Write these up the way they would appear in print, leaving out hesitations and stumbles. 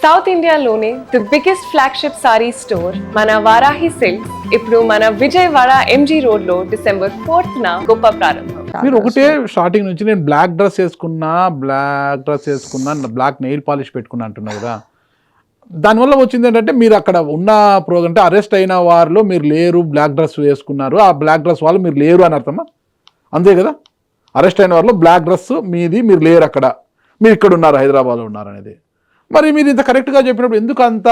South ఇండియాలోనే the biggest flagship sorry store మన Varahi silks ఇప్పుడు మన విజయవాడ ఎంజీ రోడ్ లో December 4th గొప్ప ప్రారంభం. మీరు ఒకటే స్టార్టింగ్ నుంచి నేను బ్లాక్ డ్రెస్ వేసుకున్నా బ్లాక్ నెయిల్ పాలిష్ పెట్టుకున్నా అంటున్నా కదా, దానివల్ల వచ్చింది ఏంటంటే మీరు అక్కడ ఉన్న ప్రోగ్రామ్ అంటే అరెస్ట్ అయిన వారిలో మీరు లేరు, బ్లాక్ డ్రెస్ వేసుకున్నారు, ఆ బ్లాక్ డ్రెస్ వాళ్ళు మీరు లేరు అని అర్థమా? అంతే కదా, అరెస్ట్ అయిన వారిలో బ్లాక్ డ్రెస్ మీది, మీరు లేరు అక్కడ, మీరు ఇక్కడ ఉన్నారు, హైదరాబాద్లో ఉన్నారు అనేది. మరి మీరు ఇంత కరెక్ట్గా చెప్పినప్పుడు ఎందుకు అంత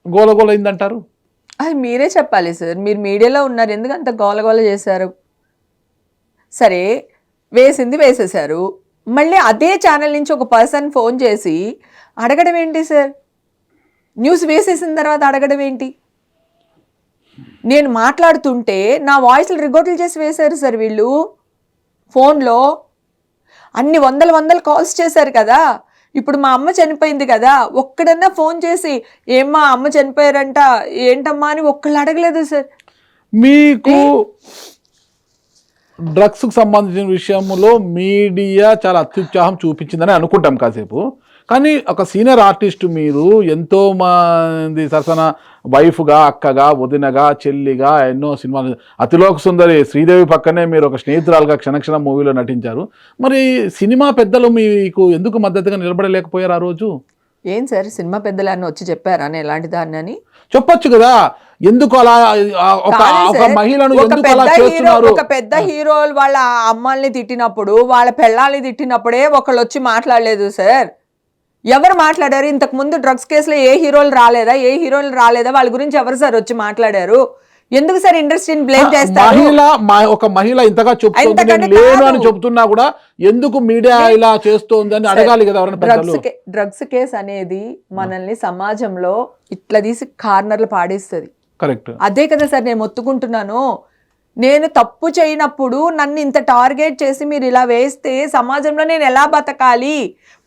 గోలగోల అయిందంటారు? అది మీరే చెప్పాలి సార్, మీరు మీడియాలో ఉన్నారు, ఎందుకు అంత గోలగోల చేశారు? సరే వేసింది వేసేశారు, మళ్ళీ అదే ఛానల్ నుంచి ఒక పర్సన్ ఫోన్ చేసి అడగడం ఏంటి సార్? న్యూస్ వేసేసిన తర్వాత అడగడం ఏంటి? నేను మాట్లాడుతుంటే నా వాయిస్లు రికార్డులు చేసి వేశారు సార్ వీళ్ళు ఫోన్లో. అన్ని వందల కాల్స్ చేశారు కదా. ఇప్పుడు మా అమ్మ చనిపోయింది కదా, ఒక్కడన్నా ఫోన్ చేసి ఏమ్మా అమ్మ చనిపోయారంట ఏంటమ్మా అని ఒక్కళ్ళు అడగలేదు సార్. మీకు డ్రగ్స్కి సంబంధించిన విషయంలో మీడియా చాలా అత్యుత్సాహం చూపించిందని అనుకుంటాం కాసేపు, కానీ ఒక సీనియర్ ఆర్టిస్ట్ మీరు, ఎంతో మంది సరసన వైఫ్గా, అక్కగా, వదినగా, చెల్లిగా ఎన్నో సినిమాలు, అతిలోక సుందరి శ్రీదేవి పక్కనే మీరు ఒక స్నేహితురాలుగా క్షణక్షణం మూవీలో నటించారు. మరి సినిమా పెద్దలు మీకు ఎందుకు మద్దతుగా నిలబడలేకపోయారు ఆ రోజు? ఏం సార్ సినిమా పెద్దలన్నీ వచ్చి చెప్పారా నేను ఎలాంటి దాన్ని అని? చెప్పొచ్చు కదా, ఎందుకు అలా ఒక మహిళను ఎందుకు అలా చేస్తున్నారు? ఒక పెద్ద హీరోలు వాళ్ళ అమ్మల్ని తిట్టినప్పుడు, వాళ్ళ పెళ్ళాలని తిట్టినప్పుడే ఒకళ్ళు వచ్చి మాట్లాడలేదు సార్. ఎవరు మాట్లాడారు? ఇంతకు ముందు డ్రగ్స్ కేసులో ఏ హీరోలు రాలేదా? వాళ్ళ గురించి ఎవరు సార్ వచ్చి మాట్లాడారు? ఎందుకు సార్ ఇండస్ట్రీని బ్లేమ్ చేస్తారు? ఒక మహిళ ఇంతగా లేను అని చెప్తున్నా కూడా ఎందుకు మీడియా ఇలా చేస్తోంది అని అడగాలి కదా. డ్రగ్స్ కేసు అనేది మనల్ని సమాజంలో ఇట్లా తీసి కార్నర్లు పాడేస్తుంది. కరెక్ట్, అదే కదా సార్ నేను మొత్తుకుంటున్నాను. నేను తప్పు చేయనప్పుడు నన్ను ఇంత టార్గెట్ చేసి మీరు ఇలా వేస్తే సమాజంలో నేను ఎలా బతకాలి?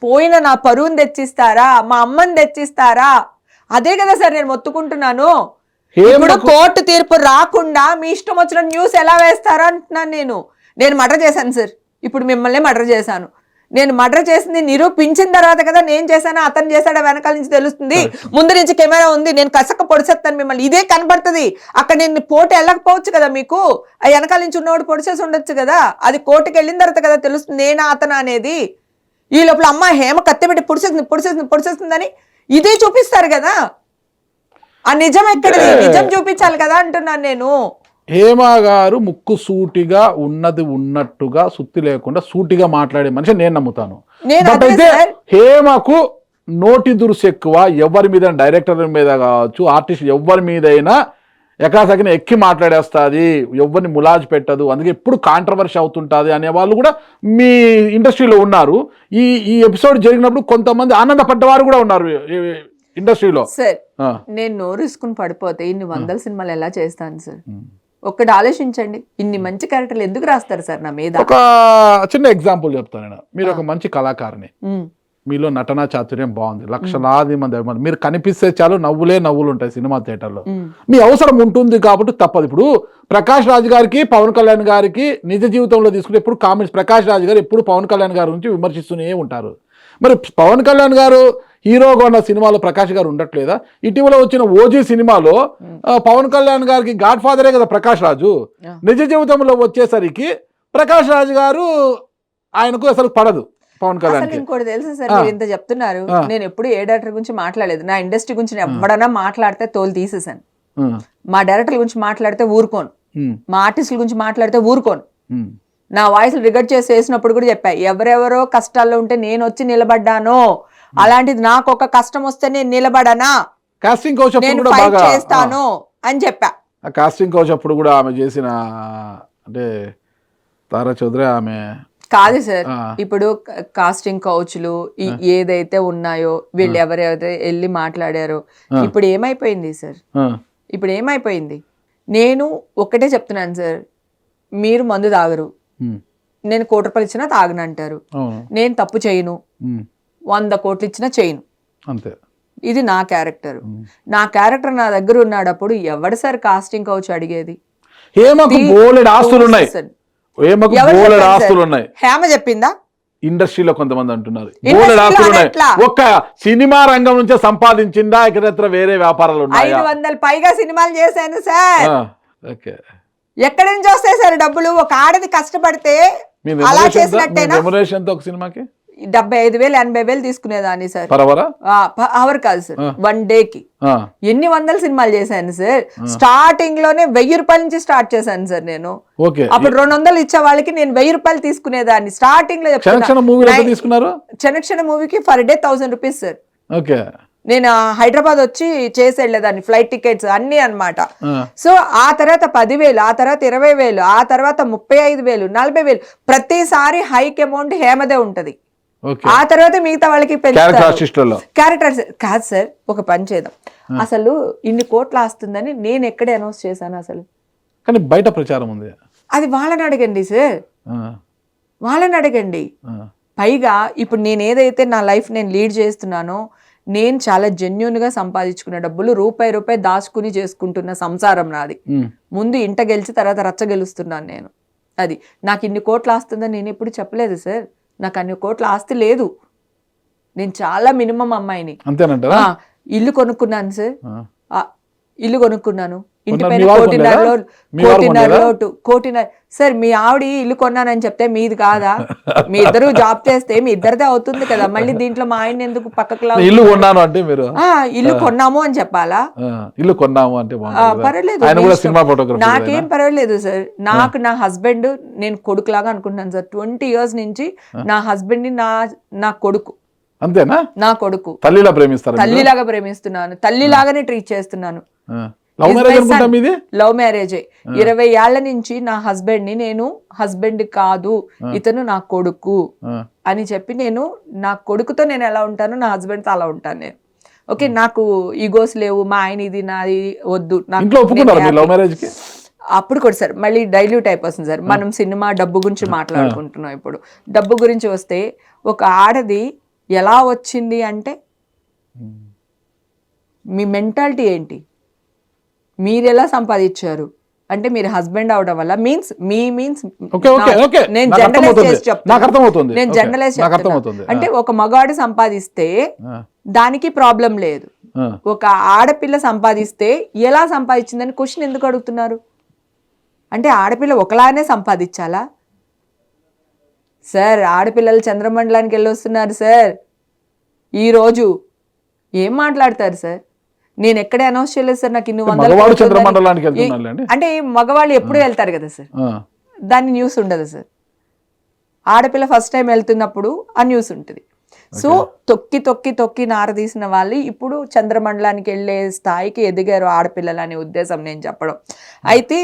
పోయిన నా పరువుని తెచ్చిస్తారా? మా అమ్మని తెచ్చిస్తారా? అదే కదా సార్ నేను మొత్తుకుంటున్నాను. ఇప్పుడు కోర్టు తీర్పు రాకుండా మీ ఇష్టం వచ్చిన న్యూస్ ఎలా వేస్తారా అంటున్నాను. నేను మర్డర్ చేశాను సార్, ఇప్పుడు మిమ్మల్ని మర్డర్ చేశాను. నేను మర్డర్ చేసింది నిరూపించిన తర్వాత కదా నేను చేశానా అతను చేశాడా వెనకాల నుంచి తెలుస్తుంది. ముందు నుంచి కెమెరా ఉంది, నేను కసక్క పొడిసేస్తాను మిమ్మల్ని, ఇదే కనబడుతుంది. అక్కడ నేను కోర్టు వెళ్ళకపోవచ్చు కదా, మీకు ఆ వెనకాల నుంచి ఉన్నవాడు పొడిచేసి ఉండొచ్చు కదా. అది కోర్టుకి వెళ్ళిన తర్వాత కదా తెలుస్తుంది నేనా అతను అనేది. ఈ లోపల అమ్మ హేమ కత్తి పెట్టి పొడిచేస్తుందని ఇదే చూపిస్తారు కదా. ఆ నిజం ఎక్కడది? నిజం చూపించాలి కదా అంటున్నాను నేను. హేమ గారు ముక్కు సూటిగా ఉన్నది ఉన్నట్టుగా, సుత్తి లేకుండా సూటిగా మాట్లాడే మనిషి నేను నమ్ముతాను. బట్ అయితే హేమకు నోటి దురుసు ఎక్కువ. ఎవరి మీద, డైరెక్టర్ మీద కావచ్చు, ఆర్టిస్ట్ ఎవరి మీదైనా ఎకాసకిన ఎక్కి మాట్లాడేస్తుంది, ఎవరిని ములాజ్ పెట్టదు, అందుకే ఎప్పుడు కాంట్రవర్సీ అవుతుంటుంది అనే వాళ్ళు కూడా మీ ఇండస్ట్రీలో ఉన్నారు. ఈ ఎపిసోడ్ జరిగినప్పుడు కొంతమంది ఆనందపడ్డవారు కూడా ఉన్నారు ఇండస్ట్రీలో. సార్ నేను నోరుసుకుని పడిపోతే ఇన్ని 100 సినిమాలు ఎలా చేస్తాను సార్? ఒక్కటి ఆలోచించండి, ఇన్ని మంచి క్యారెక్టర్లు ఎందుకు రాస్తారు సార్ నా మీద? ఒక చిన్న ఎగ్జాంపుల్ చెప్తాను నేను. మీరు ఒక మంచి కళాకారిని, మీలో నటనా చాతుర్యం బాగుంది, లక్షలాది మంది అభిమానులు, మీరు కనిపిస్తే చాలు నవ్వులు ఉంటాయి సినిమా థియేటర్లో. మీ అవసరం ఉంటుంది కాబట్టి తప్పదు. ఇప్పుడు ప్రకాష్ రాజ్ గారికి, పవన్ కళ్యాణ్ గారికి నిజ జీవితంలో తీసుకుంటే ఎప్పుడు కామెంట్స్, ప్రకాష్ రాజ్ గారు ఎప్పుడు పవన్ కళ్యాణ్ గారి గురించి విమర్శిస్తూనే ఉంటారు. మరి పవన్ కళ్యాణ్ గారు హీరోగా ఉన్న సినిమాలో ప్రకాష్ గారు ఉండట్లేదా? ఇటీవల వచ్చిన ఓజీ సినిమాలో పవన్ కళ్యాణ్ గారికి గాడ్ ఫాదరే కదా ప్రకాష్ రాజు. నిజ జీవితంలో వచ్చేసరికి ప్రకాష్ రాజు గారు ఆయనకు అసలు పడదు పవన్ కళ్యాణ్. ఇంకోటి తెలుసా సార్, మీరు ఇంత చెప్తున్నారు, నేను ఎప్పుడు ఏ డైరెక్టర్ గురించి మాట్లాడలేదు. నా ఇండస్ట్రీ గురించి ఎవడన్నా మాట్లాడితే తోలు తీసేసాను. మా డైరెక్టర్ గురించి మాట్లాడితే ఊరుకోను, మా ఆర్టిస్టుల గురించి మాట్లాడితే ఊరుకోను. నా వాయిస్ రికార్డ్ చేసి వేసినప్పుడు కూడా చెప్పా, ఎవరెవరో కష్టాల్లో ఉంటే నేను వచ్చి నిలబడ్డాను, అలాంటిది నాకు ఒక కష్టం వస్తే నేను నిలబడనా, కాస్టింగ్ కౌచ్ నేను ఫైట్ చేస్తాను అని చెప్పా. కాస్టింగ్ కౌచ్ అప్పుడు కూడా ఆమె చేసిన, అంటే తారా చౌదరి ఆమె కాదు సార్. ఇప్పుడు కాస్టింగ్ కౌచ్లు ఏదైతే ఉన్నాయో వీళ్ళు ఎవరైతే వెళ్ళి మాట్లాడారో ఇప్పుడు ఏమైపోయింది సార్? ఇప్పుడు ఏమైపోయింది? నేను ఒక్కటే చెప్తున్నాను సార్, మీరు మందు తాగరు, నేను 1 కోటి రూపాయలు ఇచ్చినా తాగనంటారు. నేను తప్పు చేయను, 100 కోట్లు ఇచ్చినా చేయను, అంతే. ఇది నా క్యారెక్టర్. నా క్యారెక్టర్ నా దగ్గర ఉన్నాడప్పుడు ఎవడు సార్ కాస్టింగ్ కౌచ్ అడిగేది? హేమకు బోలెడు ఆస్తులు ఉన్నాయి, హేమ చెప్పిందా? ఇండస్ట్రీలో కొంతమంది అంటున్నారు ఇండస్ట్రీలో బోలెడు ఆస్తులు ఉన్నాయి. ఎట్లా? ఒక్క సినిమా రంగం నుంచే సంపాదించిందా ఇతరత్ర వేరే వ్యాపారాలు ఉన్నాయా? 500 పైగా సినిమాలు చేశాను సార్. ఓకే, ఎక్కడి నుంచి వస్తాయి సార్ డబ్బులు? ఒక ఆడది కష్టపడితే అలా చేసినట్టేనా? రెమ్యునరేషన్ తో ఒక సినిమాకి 75,000 80,000 తీసుకునేదాన్ని సార్. పరవరా అవర్ కాదు సార్, 1 డేకి ఎన్ని వందల సినిమాలు చేశాను సార్. స్టార్టింగ్ లోనే 1000 రూపాయల నుంచి స్టార్ట్ చేశాను సార్ నేను. ఓకే, అప్పుడు 200 ఇచ్చే వాళ్ళకి నేను 1000 రూపాయలు తీసుకునేదాన్ని స్టార్టింగ్ లో. క్షణ మూవీ తీసుకున్నారు. క్షణ మూవీకి per day 1000 rupees sir. Okay, నేను హైదరాబాద్ వచ్చి చేసి వెళ్ళేదాన్ని, ఫ్లైట్ టికెట్స్ అన్ని అన్నమాట. సో ఆ తర్వాత 10,000, ఆ తర్వాత 20,000, ఆ తర్వాత 35,000, 40,000, ప్రతిసారి హైక్ అమౌంట్ హేమదే ఉంటది. ఆ తర్వాత మిగతా వాళ్ళకి క్యారెక్టర్స్ కాదు సార్. ఒక పని చేద్దాం, అసలు ఇన్ని కోట్లు వస్తుందని నేను ఎక్కడ అనౌన్స్ చేశాను అసలు? కానీ బయట ప్రచారం ఉంది. అది వాళ్ళని అడగండి సార్, వాళ్ళని అడగండి. పైగా ఇప్పుడు నేను ఏదైతే నా లైఫ్ నేను లీడ్ చేస్తున్నానో, నేను చాలా జెన్యున్ గా సంపాదించుకున్న డబ్బులు రూపాయి దాచుకుని చేసుకుంటున్న సంసారం నాది. ముందు ఇంట గెలిచి తర్వాత రచ్చ గెలుస్తున్నాను నేను. అది నాకు ఇన్ని కోట్లు వస్తుందని నేను ఎప్పుడు చెప్పలేదు సార్. నాకు అన్ని కోట్ల ఆస్తి లేదు. నేను చాలా మినిమం అమ్మాయిని. అంతేనంటారా? ఇల్లు కొనుక్కున్నాను సార్, ఇల్లు కొనుక్కున్నాను. ఇంటి పైన 1.5 సార్. మీ ఆవిడ ఇల్లు కొన్నానని చెప్తే మీది కాదా? మీ ఇద్దరు జాబ్ చేస్తే మీ ఇద్దరిదే అవుతుంది కదా. మళ్ళీ దీంట్లో మా ఆయన ఎందుకు పక్కకు ఇల్లు కొన్నాను అంటే మీరు ఇల్లు కొన్నాము అని చెప్పాలా? ఇల్లు కొన్నాము అంటే పర్వాలేదు, నాకేం పర్వాలేదు సార్. నాకు నా హస్బెండ్, నేను కొడుకులాగా అనుకుంటున్నాను సార్. 20 years నుంచి నా హస్బెండ్ ని నా కొడుకు. అంతేనా? నా కొడుకు తల్లిలా ప్రేమిస్తారు. తల్లిలాగా ప్రేమిస్తున్నాను, తల్లిలాగానే ట్రీట్ చేస్తున్నాను. లవ్ మ్యారేజే. 20 ఏళ్ల నుంచి నా హస్బెండ్ ని నేను హస్బెండ్ కాదు, ఇతను నా కొడుకు అని చెప్పి, నేను నా కొడుకుతో నేను ఎలా ఉంటానో నా హస్బెండ్ తో అలా ఉంటాను నేను. ఓకే, నాకు ఈగోస్ లేవు. మా ఆయన ఇది నాది వద్దు. అప్పుడు కూడా సార్ మళ్ళీ డైల్యూట్ అయిపోతుంది సార్. మనం సినిమా డబ్బు గురించి మాట్లాడుకుంటున్నాం. ఇప్పుడు డబ్బు గురించి వస్తే, ఒక ఆడది ఎలా వచ్చింది అంటే, మీ మెంటాలిటీ ఏంటి, మీరు ఎలా సంపాదించారు అంటే, మీరు హస్బెండ్ అవడం వల్ల మీన్స్ నేను జనరలైజ్ చేసి చెప్తాను. అంటే ఒక మగాడు సంపాదిస్తే దానికి ప్రాబ్లం లేదు, ఒక ఆడపిల్ల సంపాదిస్తే ఎలా సంపాదించిందని క్వశ్చన్ ఎందుకు అడుగుతున్నారు? అంటే ఆడపిల్ల ఒకలానే సంపాదించాలా సార్? ఆడపిల్లలు చంద్రమండలానికి వెళ్ళొస్తున్నారు సార్ ఈరోజు. ఏం మాట్లాడతారు సార్? నేను ఎక్కడే అనౌన్స్ చేయలేదు సార్ నాకు ఇన్ని వందలు. అంటే మగవాళ్ళు ఎప్పుడు వెళ్తారు కదా సార్, దాని న్యూస్ ఉండదు సార్. ఆడపిల్ల ఫస్ట్ టైం వెళ్తున్నప్పుడు ఆ న్యూస్ ఉంటుంది. సో తొక్కి తొక్కి తొక్కి నారదీసిన వాళ్ళు ఇప్పుడు చంద్రమండలానికి వెళ్ళే స్థాయికి ఎదిగారు ఆడపిల్లలు అనే ఉద్దేశం నేను చెప్పడం. అయితే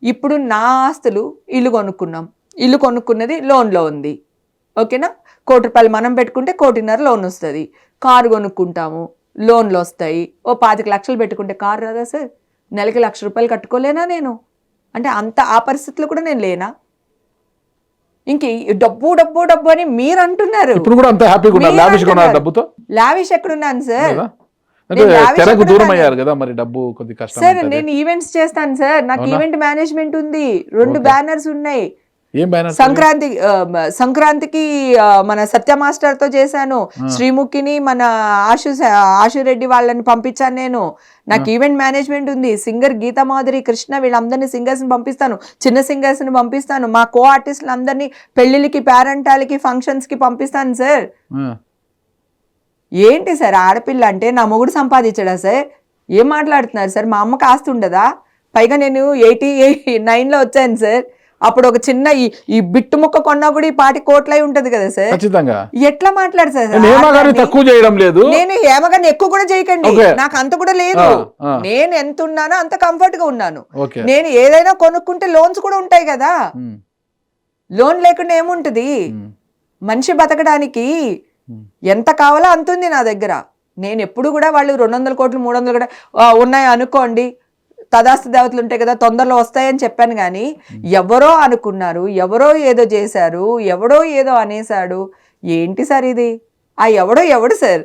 ఇప్పుడు నా ఆస్తులు, ఇల్లు కొనుక్కున్నాం, ఇల్లు కొనుక్కున్నది లోన్లో ఉంది. ఓకేనా? 1 కోటి రూపాయలు మనం పెట్టుకుంటే 1.5 కోటి లోన్ వస్తుంది. కారు కొనుక్కుంటాము, లోన్లు వస్తాయి. 25 లక్షలు పెట్టుకుంటే కారు రాదా సార్? నెలకి 1,00,000 రూపాయలు కట్టుకోలేనా నేను? అంటే అంత ఆ పరిస్థితులు కూడా నేను లేనా? ఇంక డబ్బు డబ్బు డబ్బు అని మీరు అంటున్నారు. లావిష్ ఎక్కడున్నాను సార్? సార్ నేను ఈవెంట్స్ చేస్తాను సార్, నాకు ఈవెంట్ మేనేజ్మెంట్ ఉంది, 2 బ్యానర్స్ ఉన్నాయి. సంక్రాంతికి మన సత్య మాస్టర్ తో చేశాను, శ్రీముఖిని మన ఆశురెడ్డి వాళ్ళని పంపించాను నేను. నాకు ఈవెంట్ మేనేజ్మెంట్ ఉంది. సింగర్ గీతా మాధురి, కృష్ణ వీళ్ళందరినీ సింగర్స్ ని పంపిస్తాను, చిన్న సింగర్స్ ని పంపిస్తాను, మా కో ఆర్టిస్టులు అందరినీ పెళ్లిళ్ళకి, పేరెంటాలకి, ఫంక్షన్స్ కి పంపిస్తాను సార్. ఏంటి సార్ ఆడపిల్ల అంటే నా మొగుడు సంపాదించడా సార్? ఏం మాట్లాడుతున్నారు సార్? మా అమ్మకి ఆస్తి ఉండదా? పైగా నేను 89లో వచ్చాను సార్. అప్పుడు ఒక చిన్న ఈ బిట్టు ముక్క కొన్నా కూడా ఈ 2 కోట్లై ఉంటది కదా సార్. ఎట్లా మాట్లాడతారు సార్? నేను హేమగారిని ఎక్కువ కూడా చేయకండి, నాకు అంత కూడా లేదు. నేను ఎంత ఉన్నానో అంత కంఫర్ట్ గా ఉన్నాను. నేను ఏదైనా కొనుక్కుంటే లోన్స్ కూడా ఉంటాయి కదా. లోన్ లేకుండా ఏముంటది? మనిషి బతకడానికి ఎంత కావాలో అంత ఉంది నా దగ్గర. నేను ఎప్పుడు కూడా వాళ్ళు 200 కోట్లు 300 కూడా ఉన్నాయి అనుకోండి, తదాస్తు దేవతలు ఉంటాయి కదా, తొందరలో వస్తాయని చెప్పాను. కానీ ఎవరో అనుకున్నారు, ఎవరో ఏదో చేశారు, ఎవడో ఏదో అనేశాడు. ఏంటి సార్ ఇది? ఆ ఎవడో ఎవడు సార్?